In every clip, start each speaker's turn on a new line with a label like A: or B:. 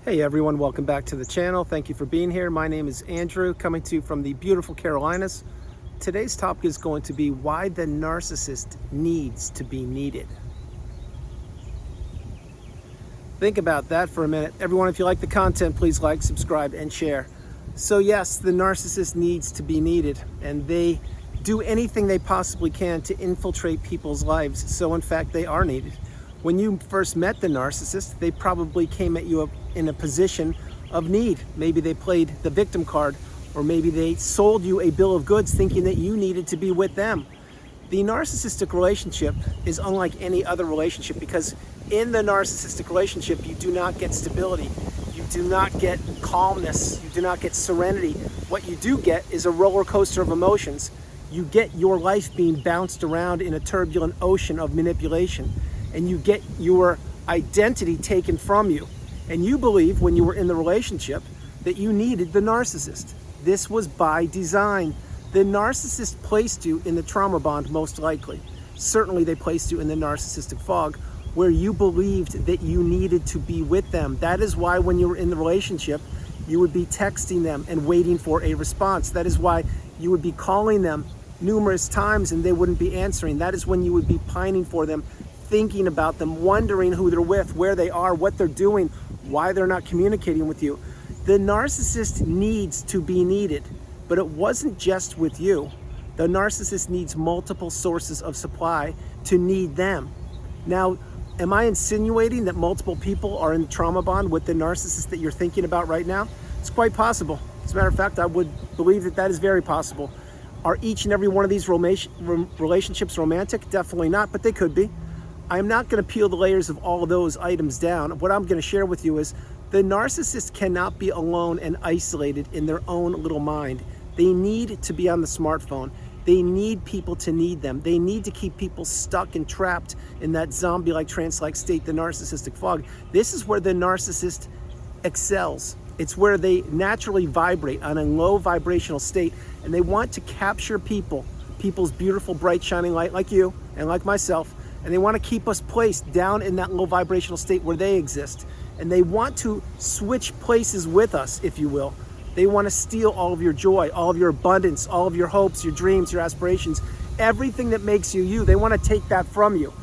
A: Hey everyone, welcome back to the channel. Thank you for being here. My name is Andrew, coming to you from the beautiful Carolinas. Today's topic is going to be why the narcissist needs to be needed. Think about that for a minute. Everyone, if you like the content, please like, subscribe, and share. So yes, the narcissist needs to be needed, and they do anything they possibly can to infiltrate people's lives. So in fact, they are needed. When you first met the narcissist, they probably came at you in a position of need. Maybe they played the victim card, or maybe they sold you a bill of goods thinking that you needed to be with them. The narcissistic relationship is unlike any other relationship because in the narcissistic relationship, you do not get stability. You do not get calmness. You do not get serenity. What you do get is a roller coaster of emotions. You get your life being bounced around in a turbulent ocean of manipulation. And you get your identity taken from you. And you believe when you were in the relationship that you needed the narcissist. This was by design. The narcissist placed you in the trauma bond, most likely. Certainly they placed you in the narcissistic fog where you believed that you needed to be with them. That is why when you were in the relationship, you would be texting them and waiting for a response. That is why you would be calling them numerous times and they wouldn't be answering. That is when you would be pining for them, thinking about them, wondering who they're with, where they are, what they're doing, why they're not communicating with you. The narcissist needs to be needed, but it wasn't just with you. The narcissist needs multiple sources of supply to need them. Now, am I insinuating that multiple people are in trauma bond with the narcissist that you're thinking about right now? It's quite possible. As a matter of fact, I would believe that that is very possible. Are each and every one of these relationships romantic? Definitely not, but they could be. I'm not going to peel the layers of all of those items down. What I'm going to share with you is the narcissist cannot be alone and isolated in their own little mind. They need to be on the smartphone. They need people to need them. They need to keep people stuck and trapped in that zombie-like, trance-like state, the narcissistic fog. This is where the narcissist excels. It's where they naturally vibrate on a low vibrational state, and they want to capture people's beautiful, bright, shining light like you and like myself, and they want to keep us placed down in that low vibrational state where they exist. And they want to switch places with us, if you will. They want to steal all of your joy, all of your abundance, all of your hopes, your dreams, your aspirations, everything that makes you you. They want to take that from you.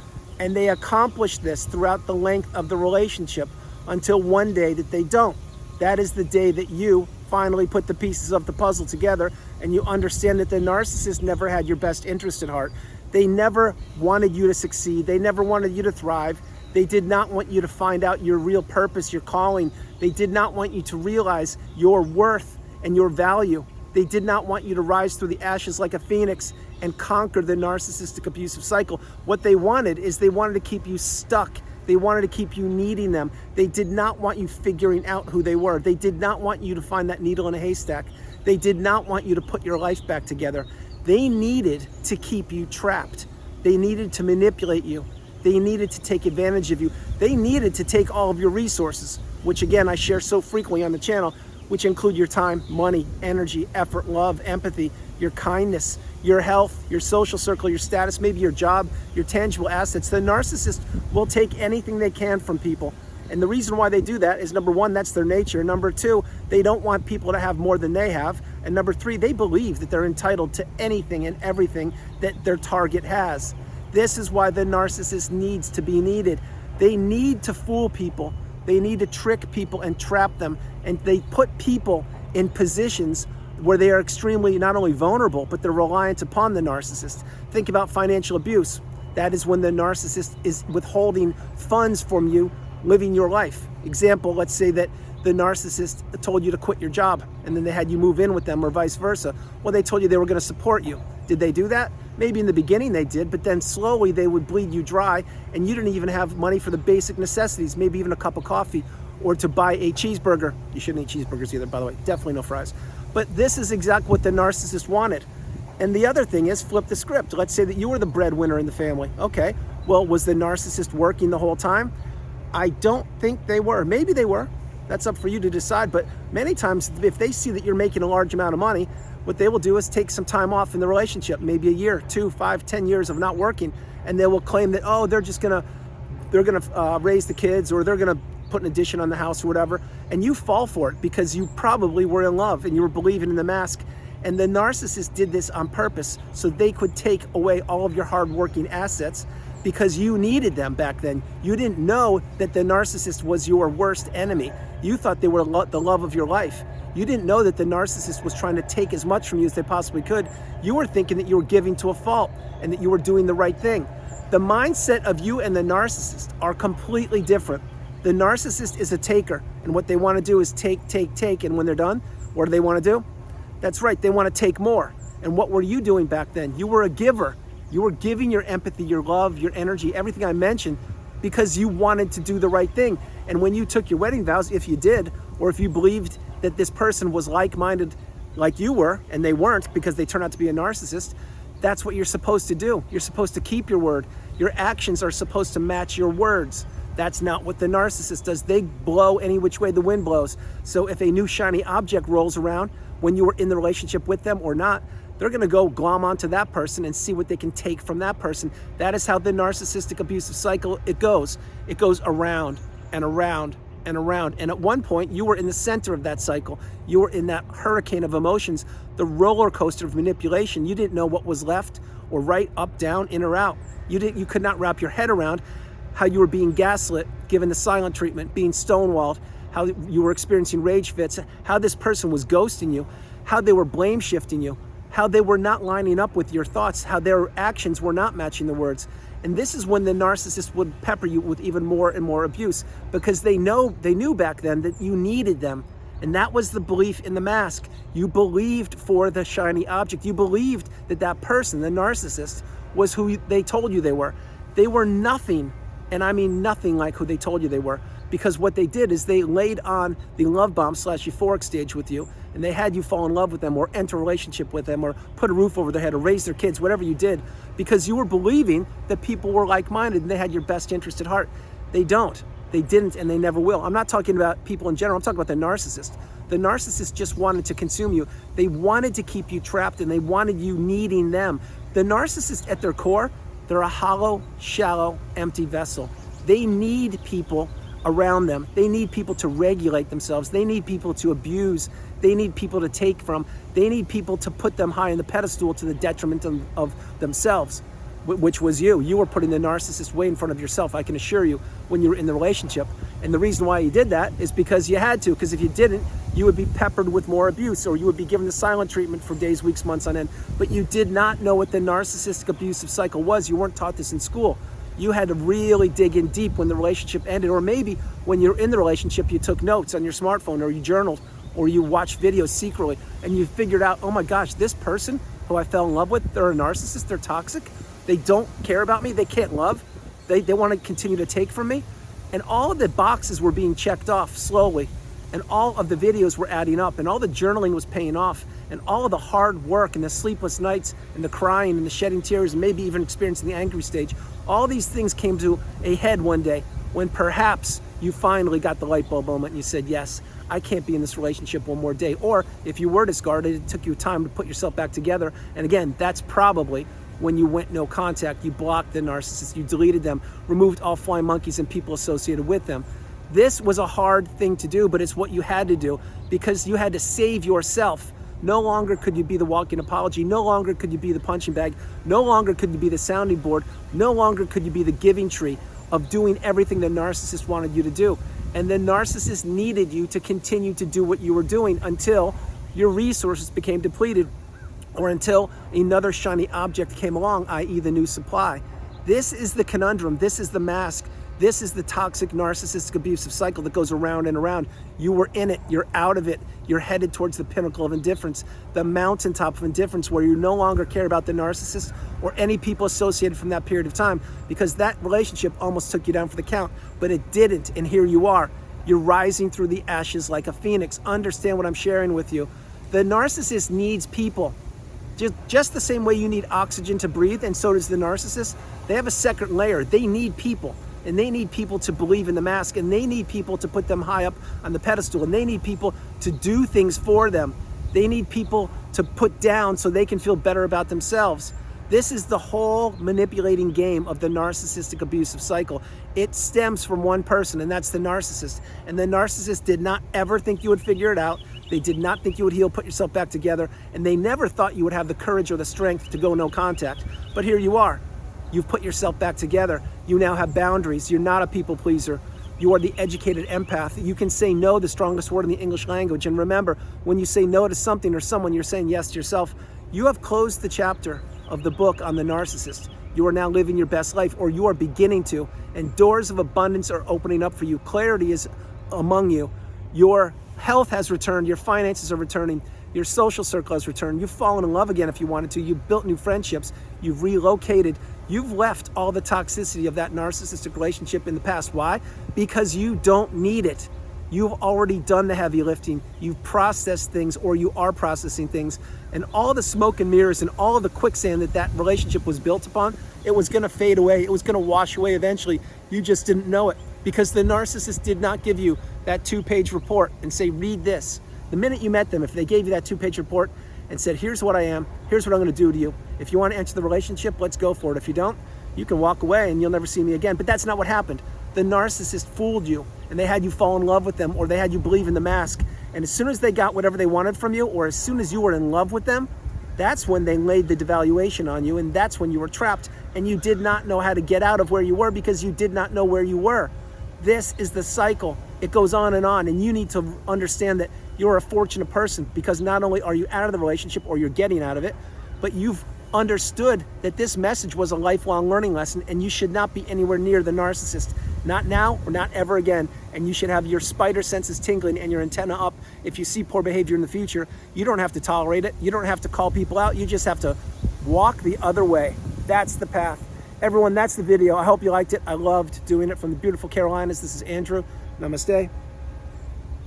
A: And they accomplish this throughout the length of the relationship until one day that they don't. That is the day that you finally put the pieces of the puzzle together and you understand that the narcissist never had your best interest at heart. They never wanted you to succeed. They never wanted you to thrive. They did not want you to find out your real purpose, your calling. They did not want you to realize your worth and your value. They did not want you to rise through the ashes like a phoenix and conquer the narcissistic abusive cycle. What they wanted is they wanted to keep you stuck. They wanted to keep you needing them. They did not want you figuring out who they were. They did not want you to find that needle in a haystack. They did not want you to put your life back together. They needed to keep you trapped. They needed to manipulate you. They needed to take advantage of you. They needed to take all of your resources, which again, I share so frequently on the channel, which include your time, money, energy, effort, love, empathy, your kindness, your health, your social circle, your status, maybe your job, your tangible assets. The narcissist will take anything they can from people. And the reason why they do that is, number one, that's their nature. Number two, they don't want people to have more than they have. And number three, they believe that they're entitled to anything and everything that their target has. This is why the narcissist needs to be needed. They need to fool people. They need to trick people and trap them. And they put people in positions where they are extremely not only vulnerable, but they're reliant upon the narcissist. Think about financial abuse. That is when the narcissist is withholding funds from you living your life. Example, let's say that the narcissist told you to quit your job and then they had you move in with them or vice versa. Well, they told you they were going to support you. Did they do that? Maybe in the beginning they did, but then slowly they would bleed you dry and you didn't even have money for the basic necessities, maybe even a cup of coffee or to buy a cheeseburger. You shouldn't eat cheeseburgers either, by the way. Definitely no fries. But this is exactly what the narcissist wanted. And the other thing is, flip the script. Let's say that you were the breadwinner in the family. Okay, well, was the narcissist working the whole time? I don't think they were. Maybe they were. That's up for you to decide. But many times, if they see that you're making a large amount of money, what they will do is take some time off in the relationship, maybe a year, 2, 5, 10 years of not working, and they will claim that, oh, they're gonna raise the kids, or they're gonna putting addition on the house or whatever, and you fall for it because you probably were in love and you were believing in the mask. And the narcissist did this on purpose so they could take away all of your hardworking assets because you needed them back then. You didn't know that the narcissist was your worst enemy. You thought they were the love of your life. You didn't know that the narcissist was trying to take as much from you as they possibly could. You were thinking that you were giving to a fault and that you were doing the right thing. The mindset of you and the narcissist are completely different. The narcissist is a taker, and what they want to do is take, and when they're done, what do they want to do? That's right, they want to take more. And what were you doing back then? You were a giver. You were giving your empathy, your love, your energy, everything I mentioned, because you wanted to do the right thing. And when you took your wedding vows, if you did, or if you believed that this person was like-minded like you were, and they weren't because they turned out to be a narcissist, that's what you're supposed to do. You're supposed to keep your word. Your actions are supposed to match your words. That's not what the narcissist does. They blow any which way the wind blows. So if a new shiny object rolls around when you were in the relationship with them or not, they're gonna go glom onto that person and see what they can take from that person. That is how the narcissistic abusive cycle, it goes. It goes around and around and around. And at one point, you were in the center of that cycle. You were in that hurricane of emotions, the roller coaster of manipulation. You didn't know what was left or right, up, down, in or out. You could not wrap your head around how you were being gaslit, given the silent treatment, being stonewalled, how you were experiencing rage fits, how this person was ghosting you, how they were blame shifting you, how they were not lining up with your thoughts, how their actions were not matching the words. And this is when the narcissist would pepper you with even more and more abuse, because they knew back then that you needed them. And that was the belief in the mask. You believed for the shiny object. You believed that that person, the narcissist, was who they told you they were. They were nothing, and I mean nothing like who they told you they were, because what they did is they laid on the love bomb / euphoric stage with you, and they had you fall in love with them or enter a relationship with them or put a roof over their head or raise their kids, whatever you did, because you were believing that people were like-minded and they had your best interest at heart. They don't. They didn't, and they never will. I'm not talking about people in general. I'm talking about the narcissist. The narcissist just wanted to consume you. They wanted to keep you trapped, and they wanted you needing them. The narcissist at their core, they're a hollow, shallow, empty vessel. They need people around them. They need people to regulate themselves. They need people to abuse. They need people to take from. They need people to put them high on the pedestal to the detriment of themselves, which was you. You were putting the narcissist way in front of yourself, I can assure you, when you were in the relationship. And the reason why you did that is because you had to, because if you didn't, you would be peppered with more abuse, or you would be given the silent treatment for days, weeks, months on end. But you did not know what the narcissistic abusive cycle was. You weren't taught this in school. You had to really dig in deep when the relationship ended, or maybe when you're in the relationship, you took notes on your smartphone, or you journaled, or you watched videos secretly, and you figured out, oh my gosh, this person who I fell in love with, they're a narcissist, they're toxic, they don't care about me, they can't love, they want to continue to take from me. And all of the boxes were being checked off slowly, and all of the videos were adding up, and all the journaling was paying off, and all of the hard work and the sleepless nights and the crying and the shedding tears and maybe even experiencing the angry stage, all these things came to a head one day when perhaps you finally got the light bulb moment and you said, yes, I can't be in this relationship one more day. Or if you were discarded, it took you time to put yourself back together. And again, that's probably when you went no contact, you blocked the narcissist, you deleted them, removed all flying monkeys and people associated with them. This was a hard thing to do, but it's what you had to do because you had to save yourself. No longer could you be the walking apology. No longer could you be the punching bag. No longer could you be the sounding board. No longer could you be the giving tree of doing everything the narcissist wanted you to do. And the narcissist needed you to continue to do what you were doing until your resources became depleted, or until another shiny object came along, i.e. the new supply. This is the conundrum. This is the mask. This is the toxic narcissistic abusive cycle that goes around and around. You were in it, you're out of it, you're headed towards the pinnacle of indifference, the mountaintop of indifference, where you no longer care about the narcissist or any people associated from that period of time, because that relationship almost took you down for the count, but it didn't, and here you are. You're rising through the ashes like a phoenix. Understand what I'm sharing with you. The narcissist needs people. Just the same way you need oxygen to breathe, and so does the narcissist. They have a second layer. They need people. And they need people to believe in the mask, and they need people to put them high up on the pedestal, and they need people to do things for them. They need people to put down so they can feel better about themselves. This is the whole manipulating game of the narcissistic abusive cycle. It stems from one person, and that's the narcissist. And the narcissist did not ever think you would figure it out. They did not think you would heal, put yourself back together, and they never thought you would have the courage or the strength to go no contact. But here you are. You've put yourself back together. You now have boundaries. You're not a people pleaser. You are the educated empath. You can say no, the strongest word in the English language. And remember, when you say no to something or someone, you're saying yes to yourself. You have closed the chapter of the book on the narcissist. You are now living your best life, or you are beginning to, and doors of abundance are opening up for you. Clarity is among you. Your health has returned. Your finances are returning. Your social circle has returned. You've fallen in love again if you wanted to. You've built new friendships. You've relocated. You've left all the toxicity of that narcissistic relationship in the past. Why? Because you don't need it. You've already done the heavy lifting. You've processed things, or you are processing things. And all the smoke and mirrors and all of the quicksand that relationship was built upon, it was going to fade away. It was going to wash away eventually. You just didn't know it, because the narcissist did not give you that 2-page report and say, read this. The minute you met them, if they gave you that 2-page report and said, here's what I am, here's what I'm going to do to you. If you want to enter the relationship, let's go for it. If you don't, you can walk away and you'll never see me again. But that's not what happened. The narcissist fooled you, and they had you fall in love with them, or they had you believe in the mask. And as soon as they got whatever they wanted from you, or as soon as you were in love with them, that's when they laid the devaluation on you, and that's when you were trapped, and you did not know how to get out of where you were because you did not know where you were. This is the cycle. It goes on, and you need to understand that you're a fortunate person, because not only are you out of the relationship, or you're getting out of it, but you've understood that this message was a lifelong learning lesson, and you should not be anywhere near the narcissist. Not now, or not ever again. And you should have your spider senses tingling and your antenna up if you see poor behavior in the future. You don't have to tolerate it. You don't have to call people out. You just have to walk the other way. That's the path. Everyone, that's the video. I hope you liked it. I loved doing it from the beautiful Carolinas. This is Andrew. Namaste.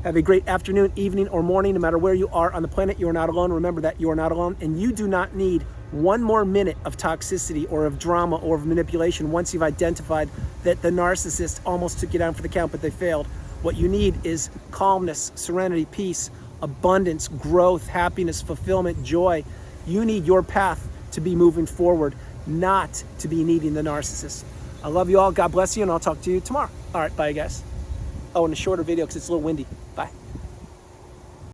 A: Have a great afternoon, evening, or morning. No matter where you are on the planet, you are not alone. Remember that you are not alone, and you do not need one more minute of toxicity or of drama or of manipulation once you've identified that the narcissist almost took you down for the count, but they failed. What you need is calmness, serenity, peace, abundance, growth, happiness, fulfillment, joy. You need your path to be moving forward, not to be needing the narcissist. I love you all. God bless you, and I'll talk to you tomorrow. All right, bye, guys. Oh, and a shorter video because it's a little windy.